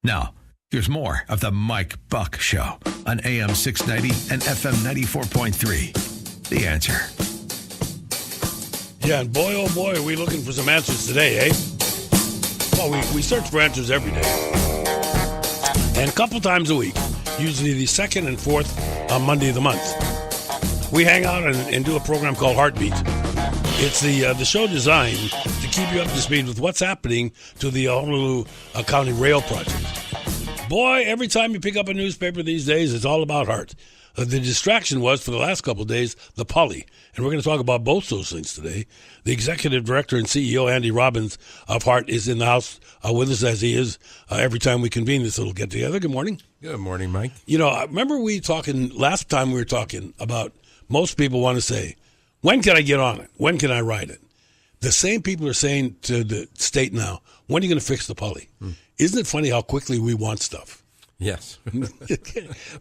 Now, here's more of the Mike Buck Show on AM 690 and FM 94.3. The Answer. Yeah, and boy, oh boy, are we looking for some answers today, eh? Well, we search for answers every day. And a couple times a week, usually the second and fourth Monday of the month, we hang out and do a program called Heartbeat. It's the show designed to keep you up to speed with what's happening to the Honolulu County Rail Project. Boy, every time you pick up a newspaper these days, it's all about HART. The distraction was, for the last couple of days, the Pali. And we're going to talk about both those things today. The executive director and CEO, Andy Robbins of HART, is in the house with us, as he is every time we convene this little get-together. Good morning. Good morning, Mike. You know, I remember last time we were talking about most people want to say, when can I get on it? When can I ride it? The same people are saying to the state now, when are you going to fix the Pali? Isn't it funny how quickly we want stuff? Yes.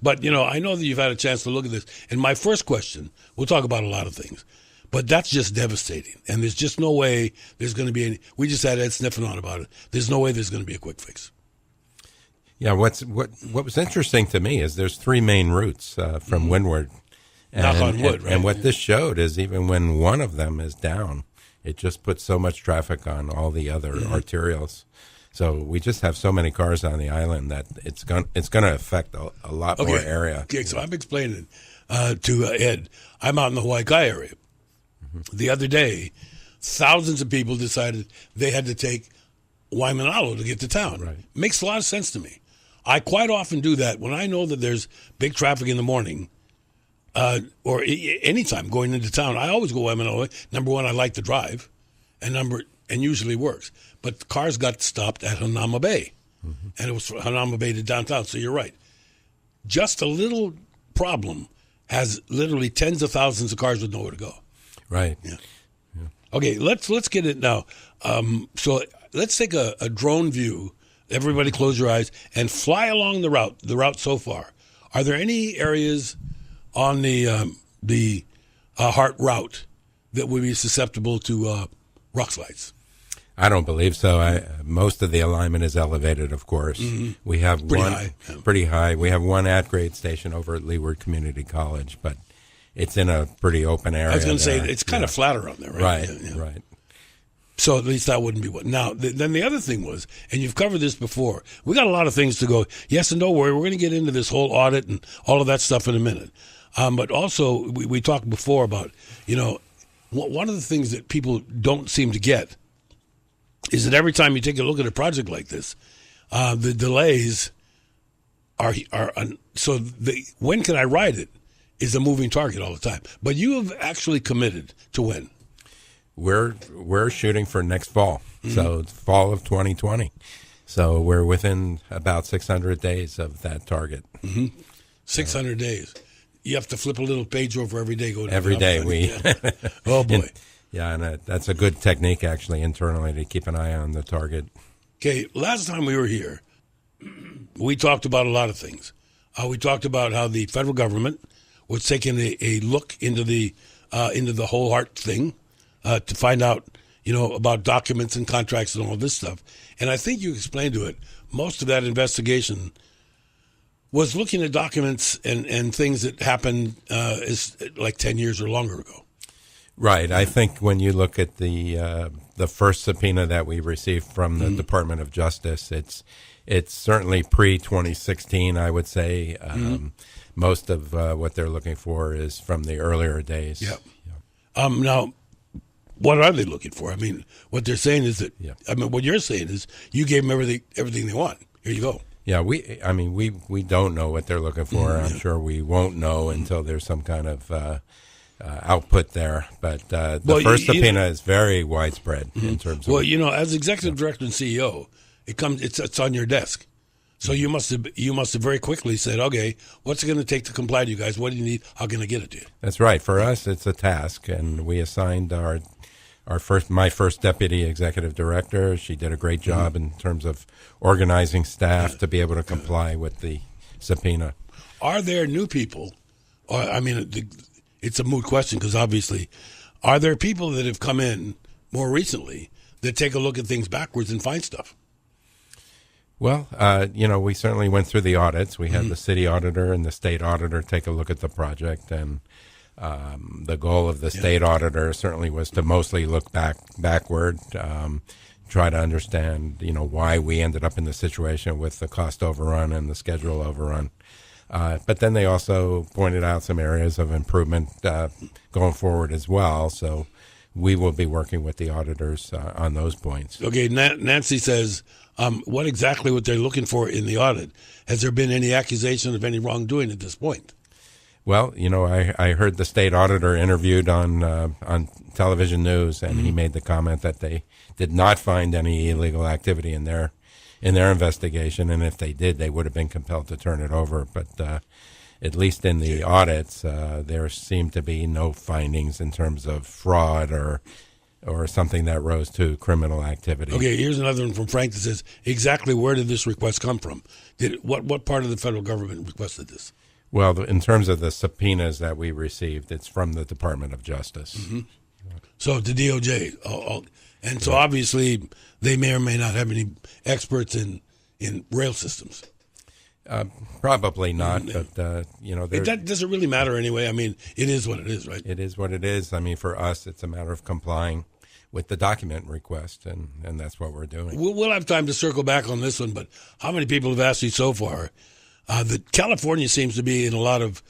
But, you know, I know that you've had a chance to look at this. And my first question, we'll talk about a lot of things, but that's just devastating. And there's just no way there's going to be any. We just had Ed sniffing on about it. There's no way there's going to be a quick fix. Yeah, what was interesting to me is there's three main routes from Windward. Knock on wood, right? And what this showed is even when one of them is down, it just puts so much traffic on all the other arterials. So we just have so many cars on the island that it's going to affect a lot more area. Okay, so I'm explaining to Ed. I'm out in the Hawaii Kai area. The other day, thousands of people decided they had to take Waimanalo to get to town. Right. Makes a lot of sense to me. I quite often do that when I know that there's big traffic in the morning or anytime going into town. I always go Waimanalo. Number one, I like to drive, and usually works. But the cars got stopped at Hanauma Bay, and it was from Hanauma Bay to downtown. So you're right. Just a little problem has literally tens of thousands of cars with nowhere to go. Right. Yeah. Okay, let's get it now. So let's take a drone view. Everybody close your eyes and fly along the route so far. Are there any areas on the HART route that would be susceptible to rock slides? I don't believe so. Most of the alignment is elevated, of course. We have pretty high. We have one at-grade station over at Leeward Community College, but it's in a pretty open area. I was going to say, it's kind of flatter on there, right? Right. So at least that wouldn't be what. Now, then the other thing was, and you've covered this before, we got a lot of things to go, yes, and don't worry, we're going to get into this whole audit and all of that stuff in a minute. But also, we talked before about, you know, one of the things that people don't seem to get is that every time you take a look at a project like this, the delays are so when can I ride it is a moving target all the time. But you have actually committed to when? We're shooting for next fall, so it's fall of 2020. So we're within about 600 days of that target. 600 days. You have to flip a little page over every day. Every day Oh boy. And that's a good technique, actually, internally, to keep an eye on the target. Okay, last time we were here, we talked about a lot of things. We talked about how the federal government was taking a look into the whole HART thing to find out, you know, about documents and contracts and all this stuff. And I think you explained to it, most of that investigation was looking at documents and things that happened is like 10 years or longer ago. Right. I think when you look at the first subpoena that we received from the Department of Justice, it's certainly pre-2016, I would say. Most of what they're looking for is from the earlier days. Yeah. Now, what are they looking for? I mean, what they're saying is that, what you're saying is you gave them everything they want. Here you go. Yeah, we don't know what they're looking for. I'm sure we won't know until there's some kind of output there. But the first subpoena is very widespread in terms of. Well, you know, as executive director and CEO, it's on your desk. So you must have very quickly said, okay, what's it going to take to comply to you guys? What do you need? How can I get it to you? That's right. For us, it's a task, and we assigned my first deputy executive director. She did a great job in terms of organizing staff to be able to comply with the subpoena. Are there new people? Or, I mean, it's a moot question because obviously, are there people that have come in more recently that take a look at things backwards and find stuff? Well, we certainly went through the audits. We had the city auditor and the state auditor take a look at the project, and the goal of the state auditor certainly was to mostly look backward, try to understand, why we ended up in the situation with the cost overrun and the schedule overrun. But then they also pointed out some areas of improvement going forward as well. So we will be working with the auditors on those points. Okay, Nancy says, what exactly what they're looking for in the audit? Has there been any accusation of any wrongdoing at this point? Well, I heard the state auditor interviewed on television news, and he made the comment that they did not find any illegal activity in their investigation, and if they did, they would have been compelled to turn it over. But at least in the audits, there seemed to be no findings in terms of fraud or something that rose to criminal activity. Okay, here's another one from Frank that says, exactly where did this request come from? What part of the federal government requested this? Well, in terms of the subpoenas that we received, it's from the Department of Justice. Mm-hmm. So the DOJ. And so obviously they may or may not have any experts in rail systems. Probably not, but, that doesn't really matter anyway. I mean, it is what it is, right? It is what it is. I mean, for us, it's a matter of complying with the document request, and that's what we're doing. We'll have time to circle back on this one, but how many people have asked you so far? That California seems to be in a lot of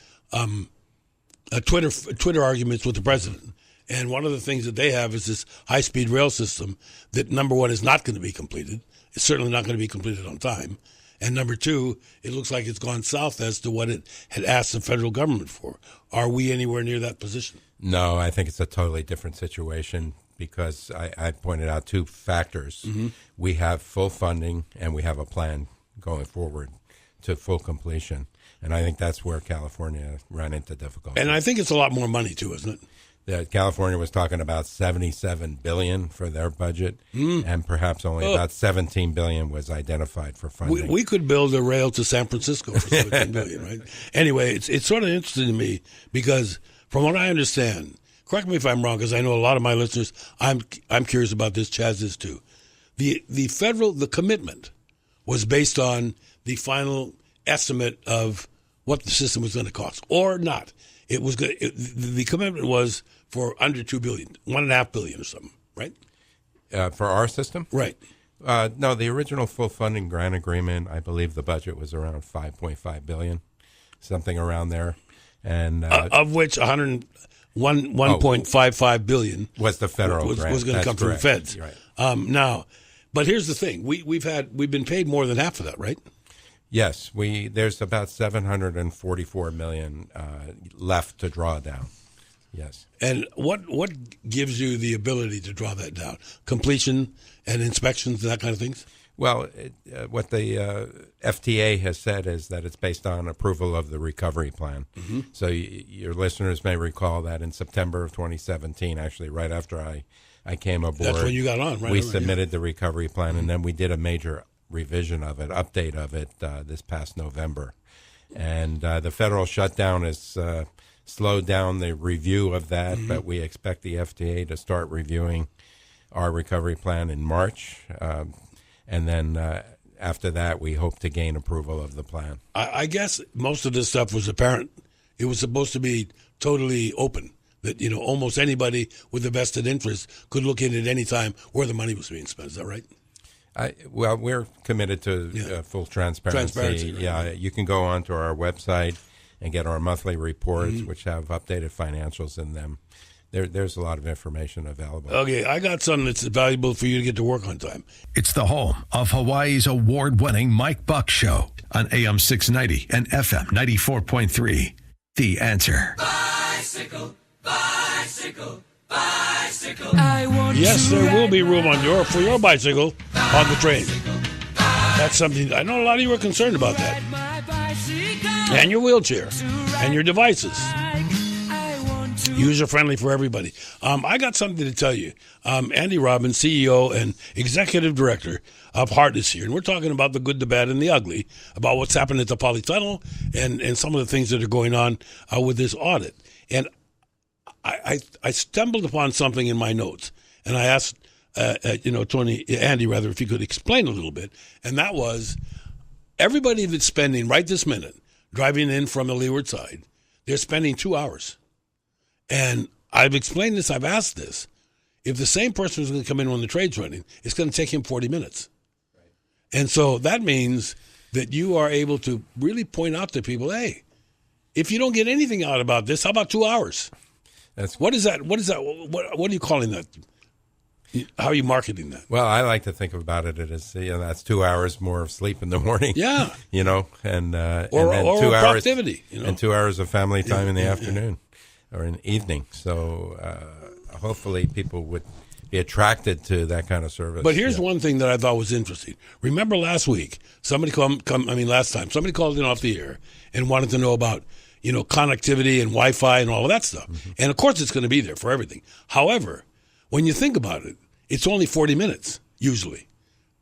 Twitter arguments with the president. And one of the things that they have is this high-speed rail system that, number one, is not going to be completed. It's certainly not going to be completed on time. And number two, it looks like it's gone south as to what it had asked the federal government for. Are we anywhere near that position? No, I think it's a totally different situation because I pointed out two factors. Mm-hmm. We have full funding and we have a plan going forward to full completion. And I think that's where California ran into difficulty. And I think it's a lot more money, too, isn't it? California was talking about $77 billion for their budget, and perhaps only about $17 billion was identified for funding. We could build a rail to San Francisco for $17 billion, right? Anyway, it's sort of interesting to me because from what I understand, correct me if I'm wrong, because I know a lot of my listeners, I'm curious about this, Chaz is too. The commitment was based on the final estimate of what the system was going to cost, or not. It was good. The commitment was for under $2 billion, $1.5 billion or something, right? For our system, right? No, the original full funding grant agreement, I believe the budget was around $5.5 billion, something around there, and of which $1.55 billion was the federal grant. Was going to come from the feds. Right. Now, but here's the thing: we've been paid more than half of that, right? Yes, there's about $744 million left to draw down. Yes. And what gives you the ability to draw that down? Completion and inspections and that kind of things? Well, what the FTA has said is that it's based on approval of the recovery plan. Mm-hmm. So your listeners may recall that in September of 2017, actually right after I came aboard. That's when you got on, right? We submitted the recovery plan, mm-hmm. and then we did a major revision of it, update of it this past November. And the federal shutdown has slowed down the review of that, mm-hmm. but we expect the FTA to start reviewing our recovery plan in March. And then after that, we hope to gain approval of the plan. I guess most of this stuff was apparent. It was supposed to be totally open, that almost anybody with a vested interest could look in at any time where the money was being spent. Is that right? Well, we're committed to full transparency. Right. Yeah, you can go onto our website and get our monthly reports, mm-hmm. which have updated financials in them. There's a lot of information available. Okay, I got something that's valuable for you to get to work on time. It's the home of Hawaii's award-winning Mike Buck Show on AM 690 and FM 94.3. The Answer. Bicycle, bicycle, bicycle. Yes, there will be room for your bicycle on the train. That's something, I know a lot of you are concerned about that. And your wheelchair and your devices. User-friendly for everybody. I got something to tell you. Andy Robbins, CEO and Executive Director of HART is here. And we're talking about the good, the bad, and the ugly, about what's happened at the Pali Tunnel and some of the things that are going on with this audit. And I stumbled upon something in my notes. And I asked Andy, rather, if you could explain a little bit. And that was everybody that's spending right this minute driving in from the leeward side, they're spending 2 hours. And I've explained this, I've asked this. If the same person is going to come in when the trade's running, it's going to take him 40 minutes. Right. And so that means that you are able to really point out to people, hey, if you don't get anything out about this, how about 2 hours? What is that? What are you calling that? How are you marketing that? Well, I like to think about it as that's 2 hours more of sleep in the morning. Yeah, and then or 2 hours productivity, and 2 hours of family time in the afternoon or in the evening. So hopefully people would be attracted to that kind of service. But here's one thing that I thought was interesting. Remember last week, somebody last time somebody called in off the air and wanted to know about connectivity and Wi-Fi and all of that stuff. Mm-hmm. And of course, it's going to be there for everything. However, when you think about it, it's only 40 minutes, usually.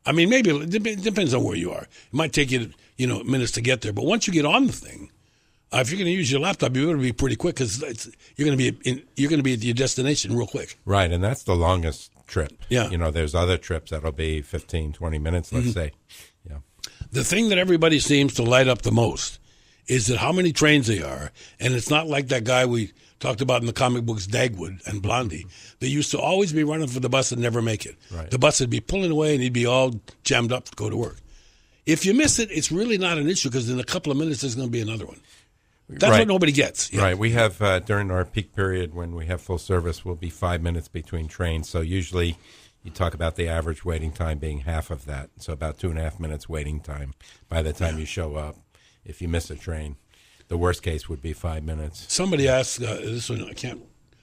I mean, maybe it depends on where you are. It might take you, minutes to get there. But once you get on the thing, if you're going to use your laptop, you're going to be pretty quick because you're going to be at your destination real quick. Right, and that's the longest trip. Yeah. There's other trips that'll be 15, 20 minutes, let's say. Yeah. The thing that everybody seems to light up the most is that how many trains they are. And it's not like that guy we talked about in the comic books, Dagwood and Blondie. They used to always be running for the bus and never make it. Right. The bus would be pulling away and he'd be all jammed up to go to work. If you miss it, it's really not an issue because in a couple of minutes there's going to be another one. That's what nobody gets. Yeah. Right. We have, during our peak period when we have full service, will be 5 minutes between trains. So usually you talk about the average waiting time being half of that. So about 2.5 minutes waiting time by the time you show up. If you miss a train, the worst case would be 5 minutes. Somebody asked, this one I can't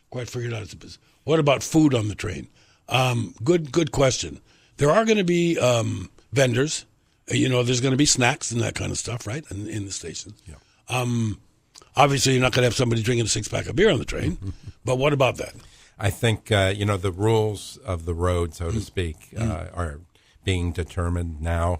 quite figure it out. What about food on the train? Good question. There are going to be vendors. There's going to be snacks and that kind of stuff, right, in the station. Yeah. Obviously, you're not going to have somebody drinking a six-pack of beer on the train, but what about that? I think, the rules of the road, so to speak, are being determined now.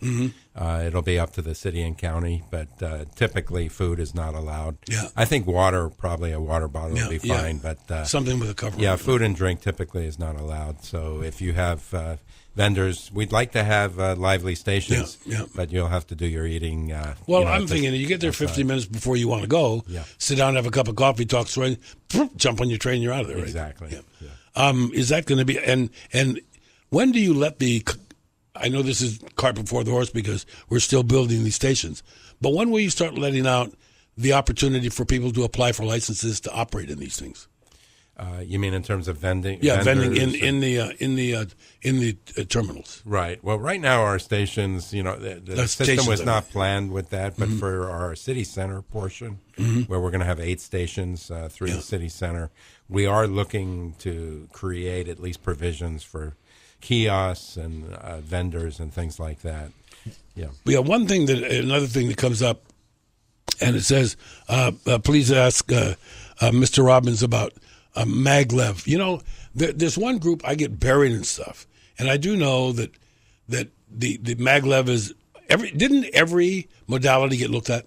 It'll be up to the city and county, but typically food is not allowed. Yeah. I think probably a water bottle will be fine, but something with a cover. Yeah, food and drink typically is not allowed. So if you have vendors, we'd like to have lively stations, but you'll have to do your eating. I'm thinking you get there 15 minutes before you want to go, sit down, have a cup of coffee, talk story, jump on your train, you're out of there. Right? Exactly. Yeah. Is that going to be and when do you let the? I know this is cart before the horse because we're still building these stations, but when will you start letting out the opportunity for people to apply for licenses to operate in these things? You mean in terms of vending? Yeah, vending in the terminals. Right. Well, right now our stations, the system was not planned with that, but for our city center portion, where we're going to have 8 stations through the city center, we are looking to create at least provisions for kiosks and vendors and things like that. Yeah. Another thing that comes up, and it says, please ask Mr. Robbins about maglev. There's one group I get buried in stuff, and I do know that the maglev is didn't every modality get looked at?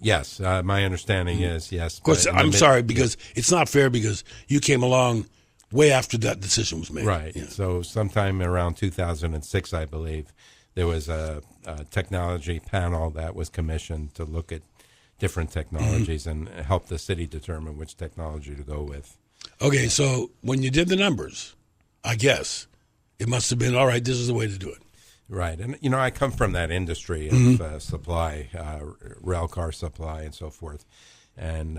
Yes, my understanding is yes. Of course, I'm sorry because it's not fair because you came along way after that decision was made. Right. Yeah. So sometime around 2006, I believe, there was a technology panel that was commissioned to look at different technologies and help the city determine which technology to go with. Okay, so when you did the numbers, I guess it must have been, all right, this is the way to do it. Right. And, I come from that industry of supply, rail car supply and so forth. And,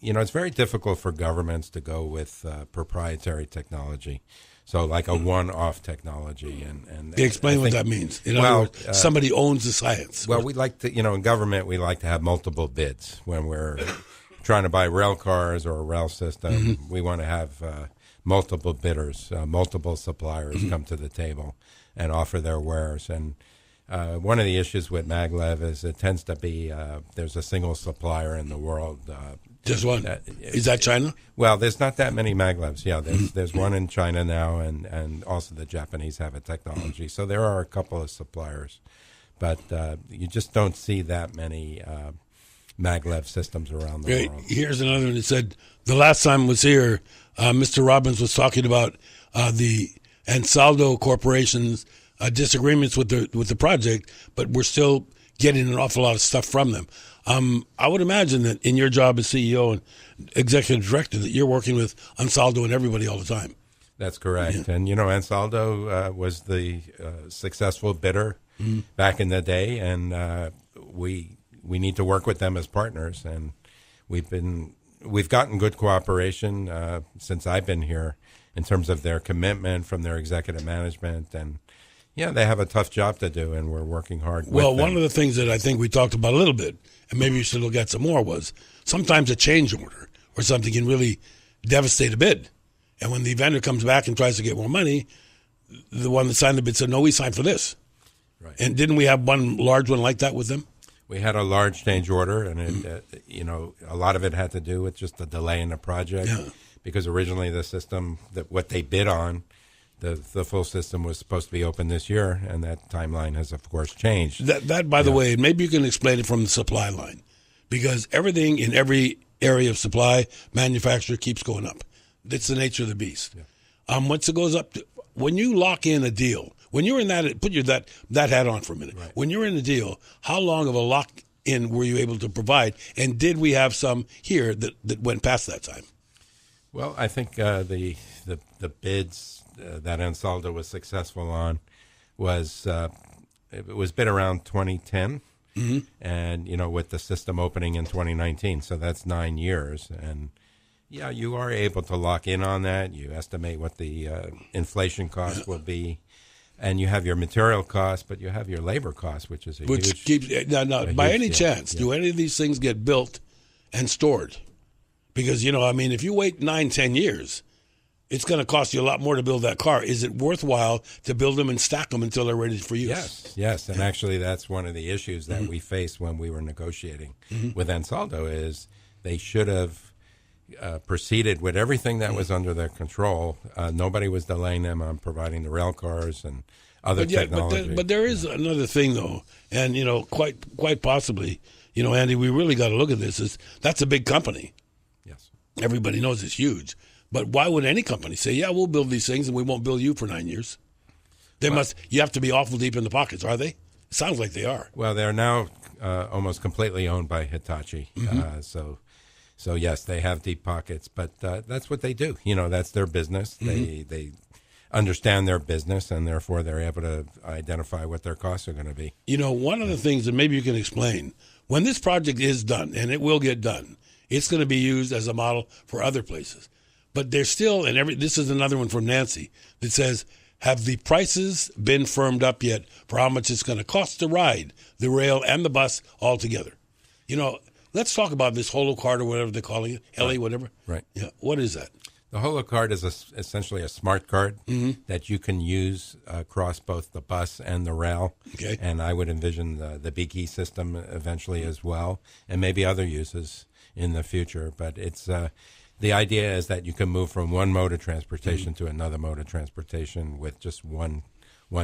it's very difficult for governments to go with proprietary technology. So like a one-off technology. And explain what that means. In other words, somebody owns the science. Well, we like to, in government, we like to have multiple bids. When we're trying to buy rail cars or a rail system, we want to have multiple bidders, multiple suppliers come to the table and offer their wares. And one of the issues with maglev is it tends to be there's a single supplier in the world. Just one. Is that China? Well, there's not that many maglevs. Yeah, there's one in China now, and also the Japanese have a technology. So there are a couple of suppliers, but you just don't see that many maglev systems around the world. Here's another one that said, the last time I was here, Mr. Robbins was talking about the Ansaldo Corporation's disagreements with the project, but we're still getting an awful lot of stuff from them. I would imagine that in your job as CEO and executive director that you're working with Ansaldo and everybody all the time. That's correct. Yeah. And, Ansaldo was the successful bidder back in the day, and we need to work with them as partners. And we've gotten good cooperation since I've been here in terms of their commitment from their executive management. And, they have a tough job to do, and we're working hard with them. One of the things that I think we talked about a little bit, and maybe you should look at some more, was sometimes a change order or something can really devastate a bid. And when the vendor comes back and tries to get more money, the one that signed the bid said, no, we signed for this. Right. And didn't we have one large one like that with them? We had a large change order, and a lot of it had to do with just the delay in the project. Yeah. Because originally the system, what they bid on, the full system was supposed to be open this year, and that timeline has, of course, changed. That by the way, maybe you can explain it from the supply line, because everything in every area of supply, manufacturer keeps going up. It's the nature of the beast. Yeah. Once it goes up, when you lock in a deal, when you're in that, put that hat on for a minute. Right. When you're in a deal, how long of a lock-in were you able to provide, and did we have some here that went past that time? Well, I think the bids that Ansaldo was successful on was it was bid around 2010, and with the system opening in 2019, so that's 9 years, and you are able to lock in on that. You estimate what the inflation cost will be, and you have your material cost, but you have your labor cost, which is by any chance, do any of these things get built and stored? Because, if you wait 9-10 years, it's going to cost you a lot more to build that car. Is it worthwhile to build them and stack them until they're ready for use? Yes. And actually, that's one of the issues that we faced when we were negotiating with Ansaldo is they should have proceeded with everything that was under their control. Nobody was delaying them on providing the rail cars and other technology. But there is another thing, though, and, quite possibly, Andy, we really got to look at this. That's a big company. Yes. Everybody knows it's huge. But why would any company say, we'll build these things and we won't bill you for 9 years? You have to be awful deep in the pockets, are they? It sounds like they are. Well, they're now almost completely owned by Hitachi. So yes, they have deep pockets, but that's what they do. That's their business. They understand their business, and therefore they're able to identify what their costs are going to be. One of the things that maybe you can explain, when this project is done, and it will get done, it's going to be used as a model for other places. But there's still, this is another one from Nancy that says, have the prices been firmed up yet for how much it's going to cost to ride the rail and the bus all together? Let's talk about this holo card or whatever they're calling it, LA, whatever. Right. Yeah. What is that? The holo card is essentially a smart card that you can use across both the bus and the rail. Okay. And I would envision the Beaky system eventually as well, and maybe other uses in the future. But it's the idea is that you can move from one mode of transportation to another mode of transportation with just one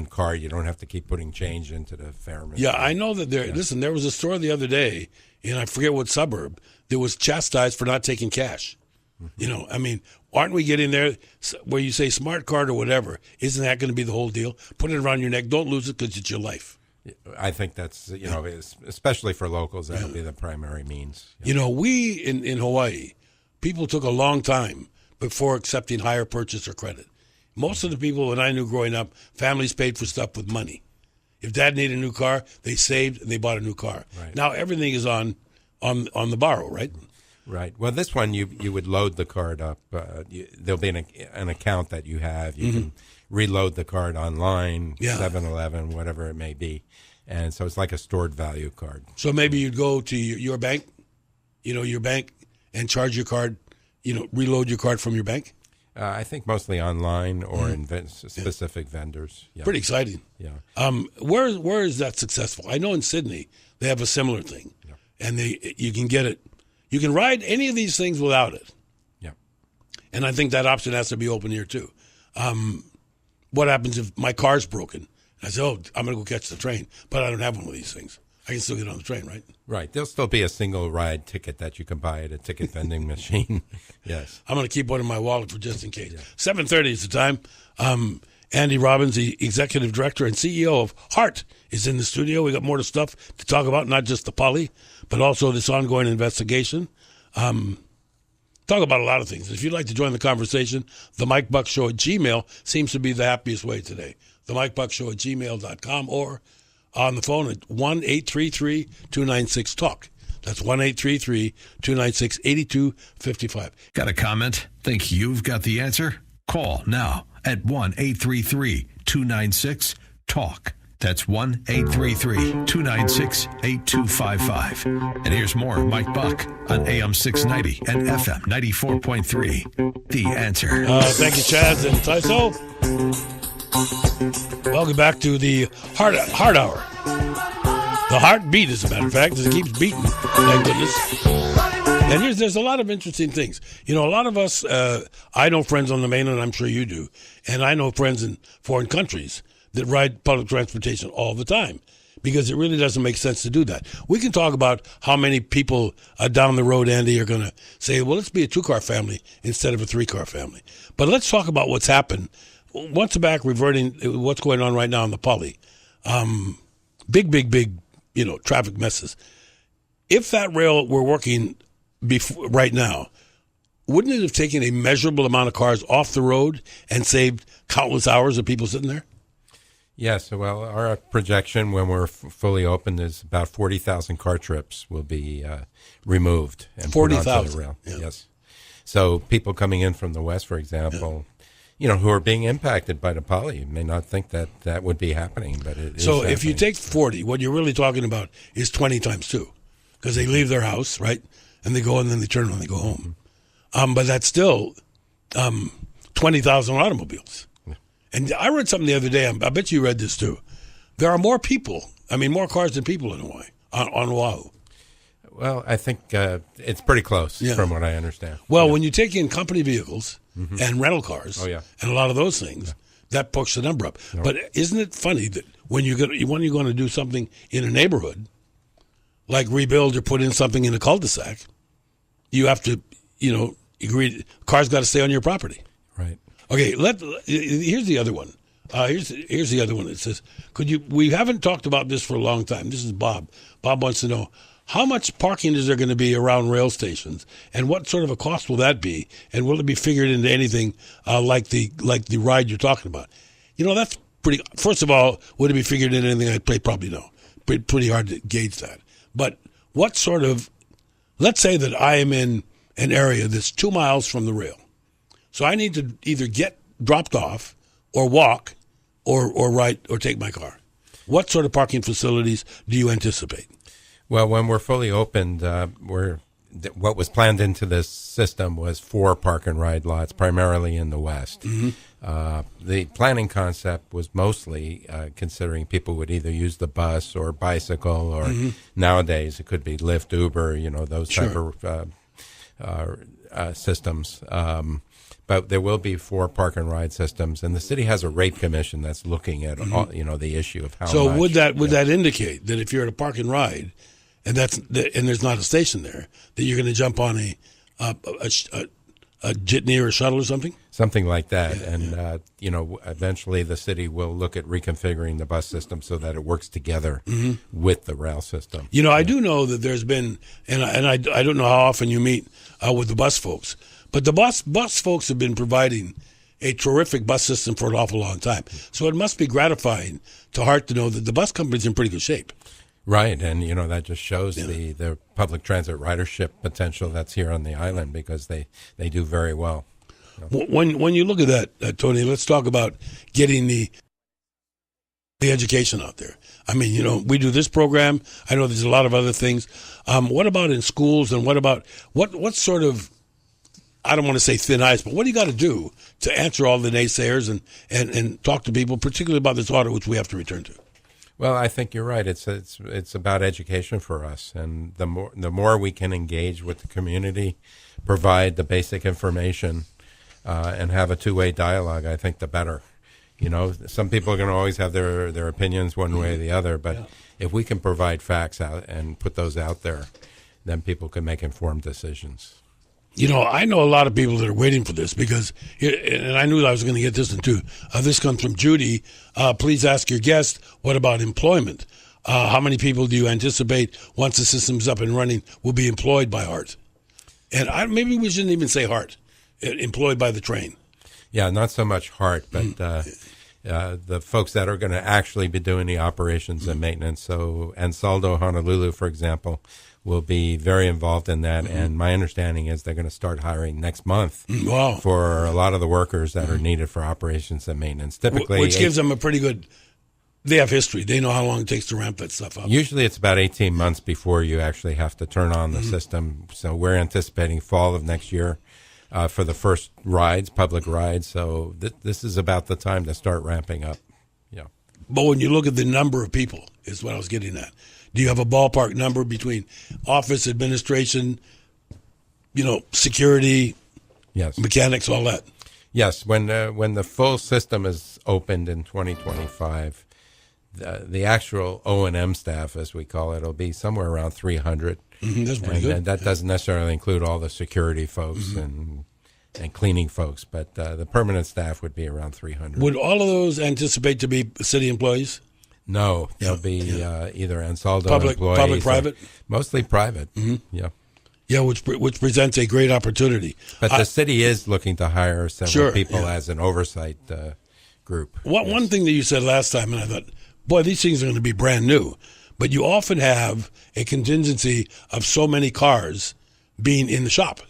card. You don't have to keep putting change into the fare machine. Yeah, I know that listen, there was a store the other day, and I forget what suburb, that was chastised for not taking cash. Aren't we getting there where you say smart card or whatever? Isn't that going to be the whole deal? Put it around your neck. Don't lose it because it's your life. I think that's, especially for locals, that would be the primary means. We in Hawaii, people took a long time before accepting hire purchase or credit. Most of the people that I knew growing up, families paid for stuff with money. If dad needed a new car, they saved and they bought a new car. Right. Now everything is on the borrow, right? Right. Well, this one you would load the card up. There'll be an account that you have. You can reload the card online, 7-Eleven, whatever it may be, and so it's like a stored value card. So maybe you'd go to your bank, and charge your card, reload your card from your bank. I think mostly online or in specific vendors. Yeah. Pretty exciting. Yeah. Where is that successful? I know in Sydney they have a similar thing, and you can get it. You can ride any of these things without it. Yeah. And I think that option has to be open here too. What happens if my car's broken? I say, I'm going to go catch the train, but I don't have one of these things. I can still get on the train, right? Right. There'll still be a single ride ticket that you can buy at a ticket vending machine. Yes. I'm going to keep one in my wallet for just in case. Yeah. 7:30 is the time. Andy Robbins, the executive director and CEO of HART, is in the studio. We got more stuff to talk about, not just the Pali, but also this ongoing investigation. Talk about a lot of things. If you'd like to join the conversation, the Mike Buck Show at Gmail seems to be the happiest way today. The Mike Buck Show at gmail.com, or on the phone at 1-833-296-TALK. That's 1-833-296-8255. Got a comment? Think you've got the answer? Call now at 1-833-296-TALK. That's 1-833-296-8255. And here's more Mike Buck on AM 690 and FM 94.3. The Answer. Thank you, Chaz and Tyso. Welcome back to the Heart Hour. The heartbeat, as a matter of fact, as it keeps beating. Thank goodness. And there's a lot of interesting things. You know, a lot of us, I know friends on the mainland, I'm sure you do, and I know friends in foreign countries that ride public transportation all the time, because it really doesn't make sense to do that. We can talk about how many people down the road, Andy, are going to say, well, let's be a 2-car family instead of a 3-car family. But let's talk about what's happened. Once back, reverting what's going on right now in the Pali. Big, traffic messes. If that rail were working right now, wouldn't it have taken a measurable amount of cars off the road and saved countless hours of people sitting there? Yes, well, our projection when we're fully open is about 40,000 car trips will be removed and 40,000 the rail. Yeah. Yes, so people coming in from the west, for example, who are being impacted by the Pali may not think that would be happening, but it is. So happening. if you take 40, what you're really talking about is 20 times 2, because they leave their house, right, and they go and then they turn and they go home. But that's still 20,000 automobiles. And I read something the other day, I bet you read this too. There are more people, more cars than people in Hawaii, on Oahu. Well, I think it's pretty close from what I understand. Well, when you take in company vehicles and rental cars and a lot of those things, that pushes the number up. No. But isn't it funny that when you're going to do something in a neighborhood, like rebuild or put in something in a cul-de-sac, you have to, agree, cars got to stay on your property. Right. Okay, here's the other one. Here's the other one. It says, we haven't talked about this for a long time. This is Bob. Bob wants to know, how much parking is there going to be around rail stations, and what sort of a cost will that be, and will it be figured into anything like the ride you're talking about? That's pretty. First of all, would it be figured into anything? I'd probably no. Pretty hard to gauge that. But what sort of? Let's say that I am in an area that's 2 miles from the rail. So I need to either get dropped off or walk or ride or take my car. What sort of parking facilities do you anticipate? Well, when we're fully opened, what was planned into this system was 4 park and ride lots, primarily in the west. Mm-hmm. The planning concept was mostly considering people would either use the bus or bicycle, or nowadays it could be Lyft, Uber, those type of systems. But there will be 4 park and ride systems, and the city has a rate commission that's looking at the issue of how much. So would that indicate that if you're at a park and ride, and there's not a station there, that you're going to jump on a jitney or a shuttle or something? Something like that, eventually the city will look at reconfiguring the bus system so that it works together with the rail system. I do know that there's been, and I don't know how often you meet with the bus folks. But the bus folks have been providing a terrific bus system for an awful long time. So it must be gratifying to HART to know that the bus company's in pretty good shape. Right, and that just shows the public transit ridership potential that's here on the island, because they do very well. When you look at that, Tony, let's talk about getting the education out there. We do this program. I know there's a lot of other things. What about in schools, and what about what sort of, I don't want to say thin ice, but what do you got to do to answer all the naysayers and talk to people, particularly about this audit, which we have to return to? Well, I think you're right. It's about education for us, and the more we can engage with the community, provide the basic information, and have a two-way dialogue, I think the better. Some people are going to always have their opinions one way or the other, but if we can provide facts out and put those out there, then people can make informed decisions. I know a lot of people that are waiting for this because, and I knew I was going to get this one too. This comes from Judy. Please ask your guest, what about employment? How many people do you anticipate once the system's up and running will be employed by HART? And maybe we shouldn't even say HART, employed by the train. Yeah, not so much HART, but the folks that are going to actually be doing the operations and maintenance. So Ansaldo Honolulu, for example, will be very involved in that. And my understanding is they're going to start hiring next month for a lot of the workers that are needed for operations and maintenance. Typically, which gives them a pretty good, they have history. They know how long it takes to ramp that stuff up. Usually it's about 18 months before you actually have to turn on the system. So we're anticipating fall of next year for the first rides, public rides. So this is about the time to start ramping up. Yeah. But when you look at the number of people, is what I was getting at. Do you have a ballpark number between office, administration, security, yes, mechanics, all that? Yes. When the full system is opened in 2025, the actual O&M staff, as we call it, will be somewhere around 300. That's pretty good. And that doesn't necessarily include all the security folks and cleaning folks, but the permanent staff would be around 300. Would all of those anticipate to be city employees? No, they'll be either Ansaldo employees, public, private, mostly private. Yeah, yeah, which presents a great opportunity. But the city is looking to hire several people as an oversight group. One thing that you said last time, and I thought, boy, these things are going to be brand new. But you often have a contingency of so many cars being in the shop.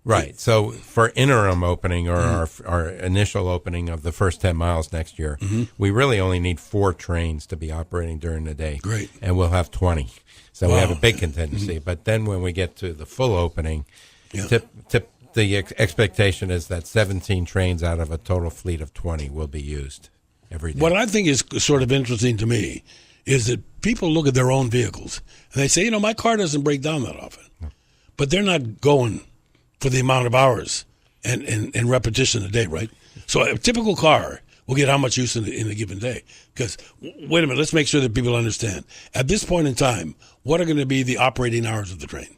Right. So for interim opening or our initial opening of the first 10 miles next year, we really only need 4 trains to be operating during the day. Great. And we'll have 20. So we have a big contingency. But then when we get to the full opening, the expectation is that 17 trains out of a total fleet of 20 will be used every day. What I think is sort of interesting to me is that people look at their own vehicles and they say, my car doesn't break down that often. No. But they're not going for the amount of hours and repetition a day, right? So a typical car will get how much use in a given day. Because, wait a minute, let's make sure that people understand. At this point in time, what are going to be the operating hours of the train?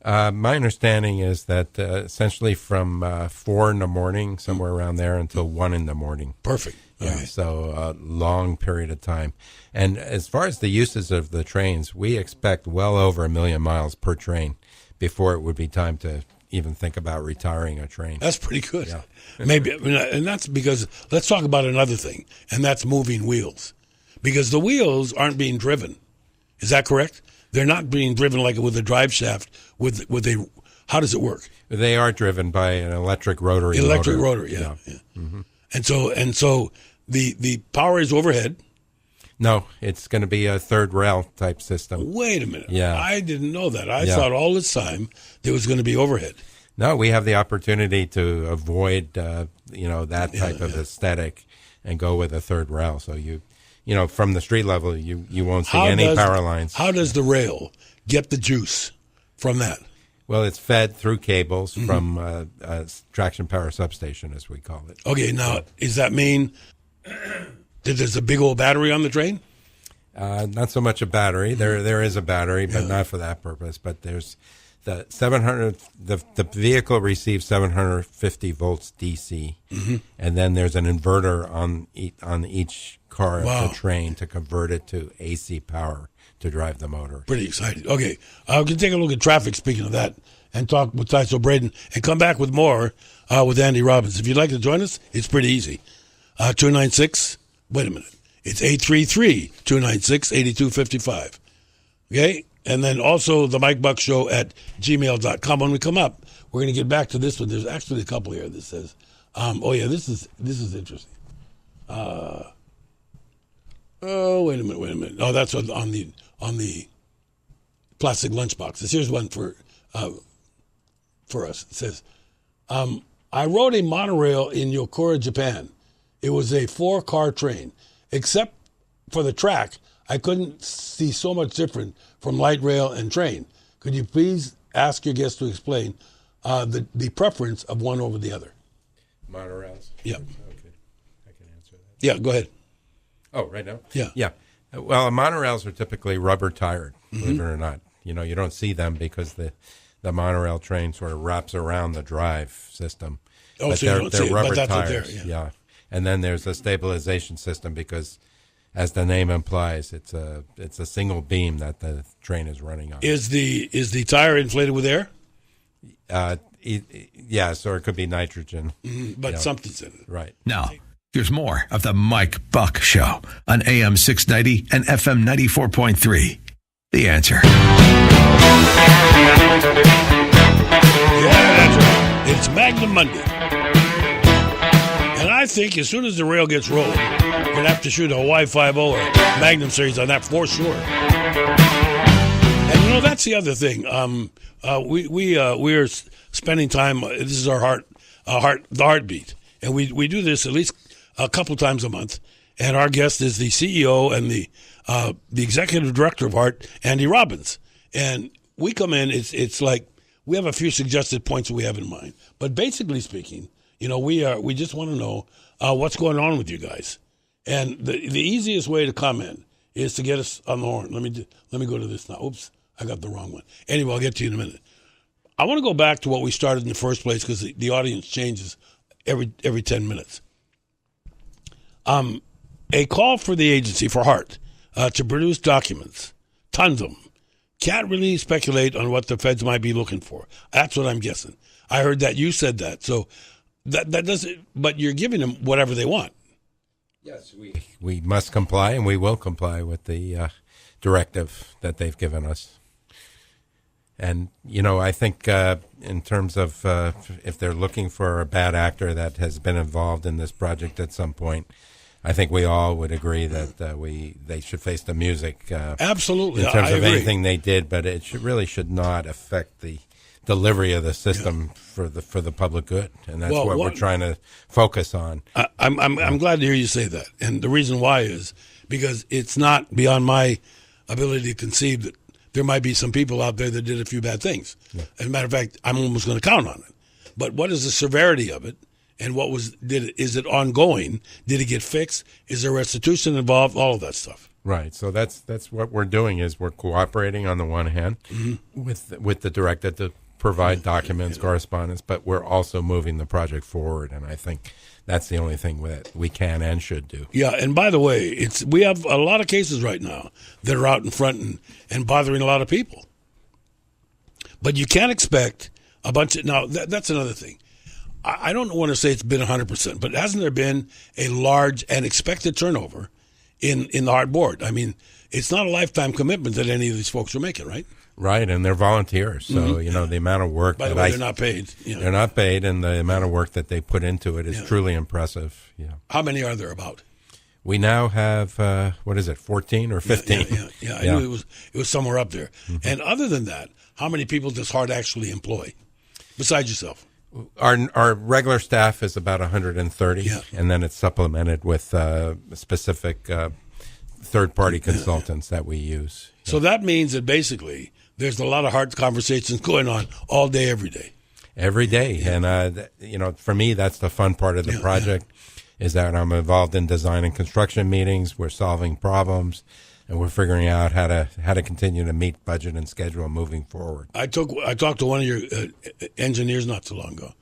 My understanding is that essentially from 4 in the morning, somewhere around there, until 1 in the morning. Perfect. Yeah, okay. So a long period of time. And as far as the uses of the trains, we expect well over 1 million miles per train before it would be time to even think about retiring a train. That's pretty good. Yeah. Maybe, and that's because, let's talk about another thing, and that's moving wheels. Because the wheels aren't being driven. Is that correct? They're not being driven like with a drive shaft. How does it work? They are driven by an electric rotary motor. Electric rotor, yeah. Mm-hmm. And so the power is overhead. No, it's going to be a third rail type system. Wait a minute. Yeah. I didn't know that. I thought all this time there was going to be overhead. No, we have the opportunity to avoid that type of aesthetic and go with a third rail. So from the street level, you won't see any power lines. How does the rail get the juice from that? Well, it's fed through cables from a traction power substation, as we call it. Okay, now, does that mean that there's a big old battery on the train? Not so much a battery. There is a battery, but not for that purpose. But there's the 700. The vehicle receives 750 volts DC, and then there's an inverter on each car of the train to convert it to AC power to drive the motor. Pretty exciting. Okay, we can take a look at traffic, speaking of that, and talk with Tyso Braden, and come back with more with Andy Robbins. If you'd like to join us, it's pretty easy. 296, wait a minute, it's 833-296-8255. Okay, and then also the Mike Buck Show at gmail.com. When we come up, we're going to get back to this one. There's actually a couple here that says, this is interesting. Wait a minute. Oh, that's on the plastic lunch boxes. Here's one for us. It says, I rode a monorail in Yokura, Japan. It was a 4-car train. Except for the track, I couldn't see so much different from light rail and train. Could you please ask your guest to explain the preference of one over the other? Monorails? Yeah. Okay. I can answer that. Yeah, go ahead. Oh, right now? Yeah. Yeah. Well, monorails are typically rubber tired, believe it or not. You don't see them because the the monorail train sort of wraps around the drive system. Oh, but so you don't see it, rubber but that's what tires. they're, yeah. And then there's a stabilization system because, as the name implies, it's a single beam that the train is running on. Is the tire inflated with air? Yes, or it could be nitrogen. But something's in it. Right. Now, here's more of the Mike Buck Show on AM 690 and FM 94.3. The Answer. Yeah, that's right. It's Magnum Monday. And I think as soon as the rail gets rolling, we're going to have to shoot a Hawaii 5.0 or Magnum series on that for sure. And, that's the other thing. We are spending time, this is our the heartbeat. And we do this at least a couple times a month. And our guest is the CEO and the executive director of HART, Andy Robbins. And we come in, it's like we have a few suggested points that we have in mind. But basically speaking, we just want to know what's going on with you guys. And the easiest way to comment is to get us on the horn. Let me go to this now. Oops, I got the wrong one. Anyway, I'll get to you in a minute. I want to go back to what we started in the first place because the audience changes every 10 minutes. A call for the agency, for HART, to produce documents, tons of them. Can't really speculate on what the feds might be looking for. That's what I'm guessing. I heard that you said that. So that doesn't, but you're giving them whatever they want. Yes, we must comply, and we will comply with the directive that they've given us. And, I think in terms of if they're looking for a bad actor that has been involved in this project at some point, I think we all would agree that they should face the music. Absolutely, in terms I of agree. anything they did, but it really should not affect the delivery of the system for the public good, and that's what we're trying to focus on. I'm glad to hear you say that, and the reason why is because it's not beyond my ability to conceive that there might be some people out there that did a few bad things. Yeah. As a matter of fact, I'm almost going to count on it. But what is the severity of it? And is it ongoing? Did it get fixed? Is there restitution involved? All of that stuff. Right. So that's what we're doing is we're cooperating on the one hand with the director to provide documents, correspondence, but we're also moving the project forward. And I think that's the only thing that we can and should do. Yeah. And by the way, we have a lot of cases right now that are out in front and bothering a lot of people. But you can't expect a bunch of now. That's another thing. I don't want to say it's been 100%, but hasn't there been a large and expected turnover in the HART board? I mean, it's not a lifetime commitment that any of these folks are making, right? Right, and they're volunteers, so the amount of work. By the way, they're not paid. They're not paid, and the amount of work that they put into it is truly impressive. Yeah. How many are there about? We now have 14 or 15? Yeah. I knew it was somewhere up there. Mm-hmm. And other than that, how many people does HART actually employ besides yourself? Our regular staff is about 130, and then it's supplemented with specific third-party consultants that we use. So that means that basically there's a lot of HART conversations going on all day, every day. Every day, and for me, that's the fun part of the project, is that I'm involved in design and construction meetings. We're solving problems, and we're figuring out how to continue to meet budget and schedule moving forward. I talked to one of your engineers not too long ago,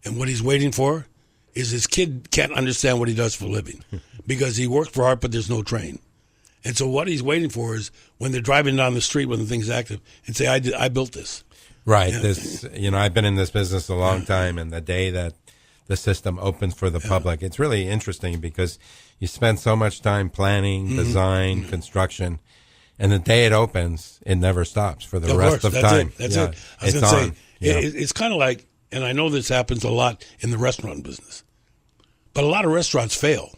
and what he's waiting for is his kid can't understand what he does for a living because he works for HART, but there's no train. And so what he's waiting for is when they're driving down the street when the thing's active and say, I built this. Right. Yeah. I've been in this business a long time, and the day that the system opens for the public, it's really interesting because you spend so much time planning, design, construction, and the day it opens, it never stops for the rest of time. That's it. I was going to say, it's kind of like, and I know this happens a lot in the restaurant business, but a lot of restaurants fail.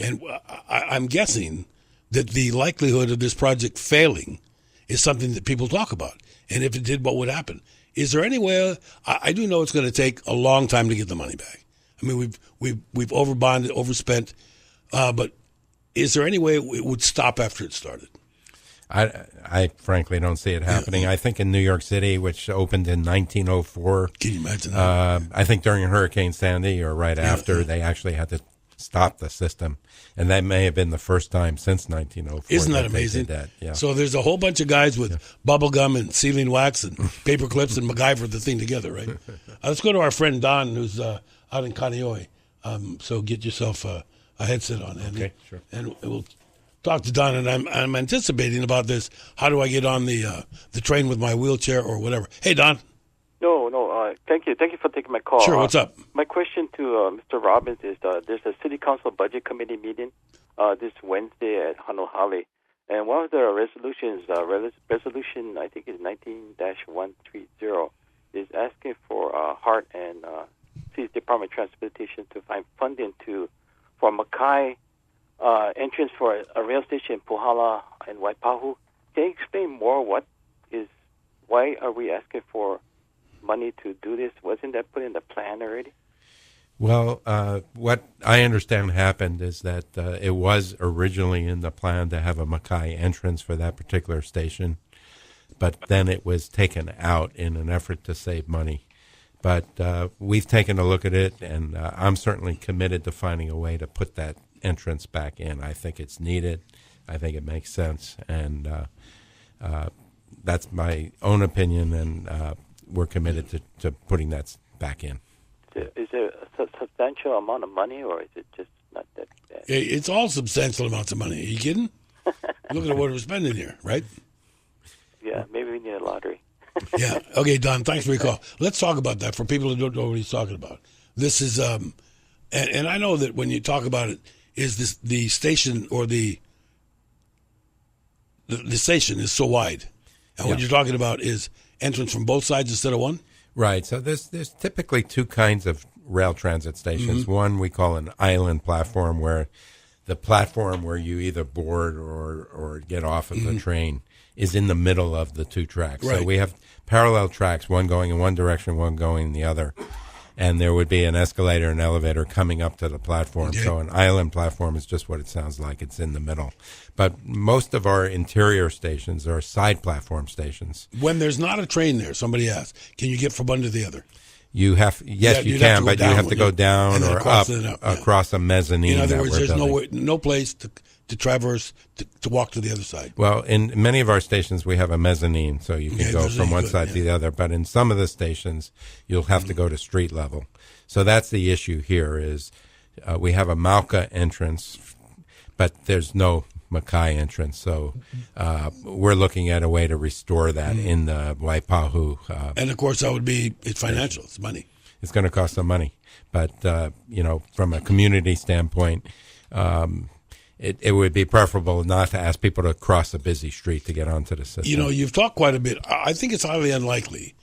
And I'm guessing that the likelihood of this project failing is something that people talk about. And if it did, what would happen? Is there any way? I do know it's going to take a long time to get the money back. I mean, we've overbonded, overspent, but is there any way it would stop after it started? I frankly don't see it happening. I think in New York City, which opened in 1904. Can you imagine that? I think during Hurricane Sandy or right after, they actually had to stop the system. And that may have been the first time since 1904. Isn't that amazing? That. Yeah. So there's a whole bunch of guys with bubble gum and sealing wax and paper clips and MacGyver the thing together, right? Let's go to our friend Don, who's out in Kaneohe. So get yourself a headset on, Andy. Okay, sure. And we'll talk to Don. And I'm anticipating about this. How do I get on the train with my wheelchair or whatever? Hey, Don. No. Thank you for taking my call. Sure. What's up? My question to Mr. Robbins is: there's a City Council Budget Committee meeting this Wednesday at Hanohali, and one of the resolutions, resolution I think is 19-130, is asking for HART and City's Department of Transportation to find funding for Makai entrance for a rail station in Puhala and Waipahu. Can you explain more? Why are we asking for money to do this? Wasn't that put in the plan already? Well, what I understand happened is that it was originally in the plan to have a Makai entrance for that particular station, but then it was taken out in an effort to save money. But we've taken a look at it, and I'm certainly committed to finding a way to put that entrance back in. I think it's needed. I think it makes sense, and that's my own opinion, and we're committed to putting that back in. Is it a substantial amount of money, or is it just not that bad? It's all substantial amounts of money. Are you kidding? Look at what we're spending here, right? Yeah, maybe we need a lottery. Yeah. Okay, Don, thanks for your call. Let's talk about that for people who don't know what he's talking about. This is, and I know that when you talk about it, is this the station or the station is so wide. And what you're talking about is entrance from both sides instead of one? Right. So there's typically two kinds of rail transit stations. Mm-hmm. One we call an island platform, where the platform where you either board or get off of the train is in the middle of the two tracks. Right. So we have parallel tracks, one going in one direction, one going in the other. And there would be an escalator and elevator coming up to the platform. Okay. So an island platform is just what it sounds like. It's in the middle. But most of our interior stations are side platform stations. When there's not a train there, somebody asked, can you get from one to the other? You have, yes, you you'd have can, to but go you down have to go down and then or across up the- across a mezzanine. In other that words, we're there's building. no place to traverse to walk to the other side. Well, in many of our stations, we have a mezzanine, so you can Okay, go that's from really one good, side to the other. But in some of the stations, you'll have to go to street level. So that's the issue here is we have a Mauka entrance, but there's no Makai entrance. So we're looking at a way to restore that in the Waipahu. And, of course, that would be it's financial. It's money. It's going to cost some money. But, from a community standpoint, it would be preferable not to ask people to cross a busy street to get onto the system. You know, you've talked quite a bit. I think it's highly unlikely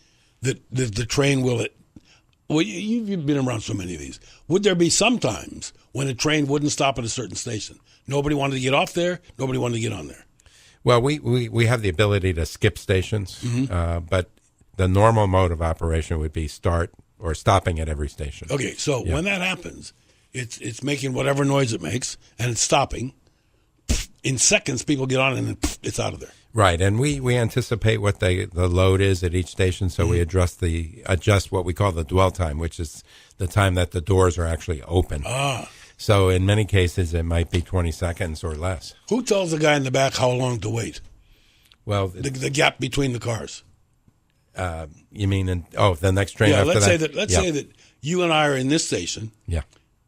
that the train will. Well, you've been around so many of these. Would there be some times when a train wouldn't stop at a certain station? Nobody wanted to get off there. Nobody wanted to get on there. Well, we have the ability to skip stations, but the normal mode of operation would be start or stopping at every station. Okay, so when that happens, it's making whatever noise it makes, and it's stopping. In seconds, people get on, and then it's out of there. Right, and we anticipate what the load is at each station, so we adjust what we call the dwell time, which is the time that the doors are actually open. So in many cases, it might be 20 seconds or less. Who tells the guy in the back how long to wait? Well, The gap between the cars. you mean the next train Yeah, after let's that? say that you and I are in this station. Yeah.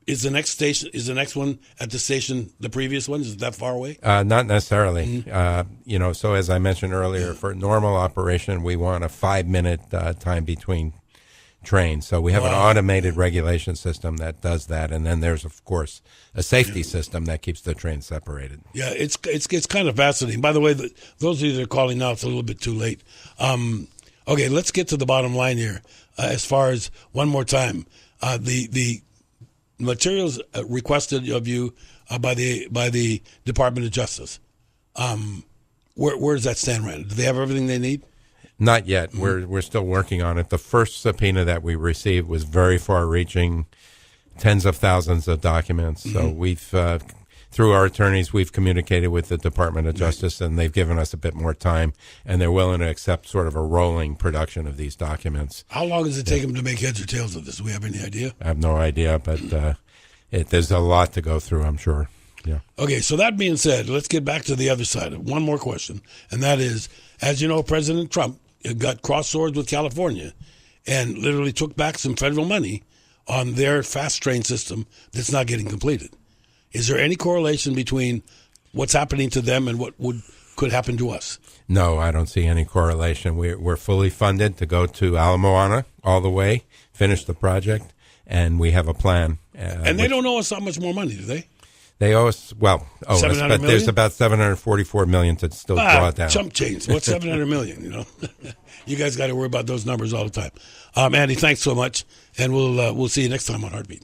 Is the next one at the station the previous one? Is it that far away? Not necessarily. So as I mentioned earlier, for normal operation, we want a 5-minute time between trains. So we have an automated regulation system that does that, and then there's of course a safety system that keeps the trains separated. Yeah, it's kind of fascinating. By the way, those of you that are calling now, it's a little bit too late. Okay, let's get to the bottom line here. As far as one more time, the materials requested of you by the Department of Justice. Where does that stand right now? Do they have everything they need? Not yet. We're still working on it. The first subpoena that we received was very far-reaching, tens of thousands of documents. So we've, through our attorneys, we've communicated with the Department of Justice, and they've given us a bit more time, and they're willing to accept sort of a rolling production of these documents. How long does it take them to make heads or tails of this? Do we have any idea? I have no idea, but there's a lot to go through, I'm sure. Yeah. Okay, so that being said, let's get back to the other side. One more question, and that is, as you know, President Trump got cross swords with California and literally took back some federal money on their fast train system that's not getting completed. Is there any correlation between what's happening to them and what could happen to us? No, I don't see any correlation. We're fully funded to go to Ala Moana all the way, finish the project, and we have a plan. And they don't owe us that much more money, do they? They owe us, but $700 there's about $744 million to still draw down. Chump change. What's $700 million, you know? You guys got to worry about those numbers all the time. Andy, thanks so much, and we'll see you next time on Heartbeat.